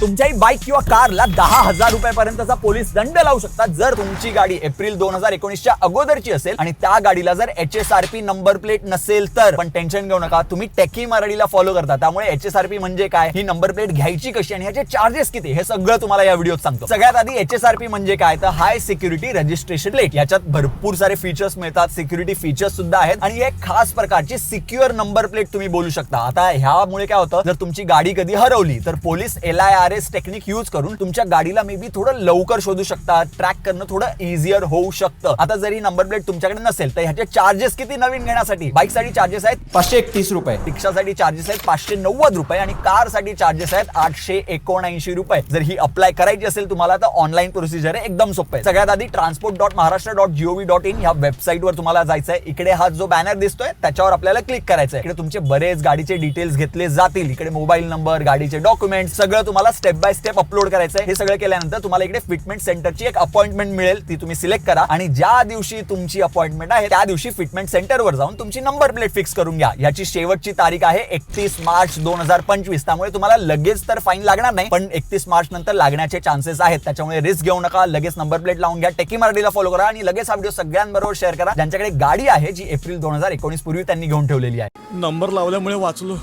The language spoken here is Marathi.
तुमच्याही बाईक किंवा कारला 10,000 रुपयापर्यंतचा पोलीस दंड लावू शकतात जर तुमची गाडी एप्रिल 2019च्या अगोदरची असेल आणि त्या गाडीला जर HSRP नंबर प्लेट नसेल तर. पण टेन्शन घेऊ नका, तुम्ही टेकी मराठीला फॉलो करता त्यामुळे HSRP म्हणजे काय, ही नंबर प्लेट घ्यायची कशी आणि ह्याचे चार्जेस किती हे सगळं तुम्हाला या व्हिडिओत सांगतो. सगळ्यात आधी HSRP म्हणजे काय तर हाय सिक्युरिटी रजिस्ट्रेशन प्लेट. याच्यात भरपूर सारे फीचर्स मिळतात, सिक्युरिटी फीचर्स सुद्धा आहेत आणि एक खास प्रकारची सिक्युअर नंबर प्लेट तुम्ही बोलू शकता. आता ह्यामुळे काय होतं, जर तुमची गाडी कधी हरवली तर पोलीस LIRS टेक्निक यूज करून तुमच्या गाडीला मे बी थोडं लवकर शोधू शकतात, ट्रॅक करणं थोडं इझियर होऊ शकतं. आता जरी नंबर प्लेट तुमच्याकडे नसेल तर ह्याचे चार्जेस किती नवीन घेण्यासाठी. बाईकसाठी चार्जेस आहेत 531 रुपये, रिक्षासाठी चार्जेस आहेत 590 रुपये आणि कारसाठी चार्जेस आहेत 879 रुपये. जर ही अप्लाय करायची असेल तुम्हाला तर ऑनलाईन प्रोसिजर आहे, एकदम सोपं आहे. सगळ्यात आधी transport.maharashtra.gov.in ह्या वेबसाईटवर तुम्हाला जायचंय. इकडे हा जो बॅनर दिसतोय त्याच्यावर आपल्याला क्लिक करायचंय. इकडे तुमचे बरेच गाडीचे डिटेल्स घेतले जातील. इकडे मोबाईल नंबर, गाडीचे डॉक्युमेंट सगळं तुम्हाला स्टेप बाय स्टेप अपलोड करायचंय. हे सगळं केल्यानंतर तुम्हाला इकडे फिटमेंट सेंटरची एक अपॉइंटमेंट मिळेल, ती तुम्ही सिलेक्ट करा आणि ज्या दिवशी तुमची अपॉइंटमेंट आहे त्या दिवशी फिटमेंट सेंटरवर जाऊन तुमची नंबर प्लेट फिक्स करून घ्या. याची शेवटची तारीख आहे 31 मार्च 2025. त्यामुळे तुम्हाला लगेच तर फाईन लागणार नाही, पण 31 मार्च नंतर लागण्याचे चान्सेस आहेत. त्याच्यामुळे रिस्क घेऊ नका, लगेच नंबर प्लेट लावून घ्या, टेकी मराठीला फॉलो करा आणि लगेच हा व्हिडिओ सगळ्यांबरोबर शेअर करा ज्यांच्याकडे गाडी आहे जी एप्रिल 2019 पूर्वी त्यांनी घेऊन ठेवलेली आहे. नंबर लावल्यामुळे वाचलो.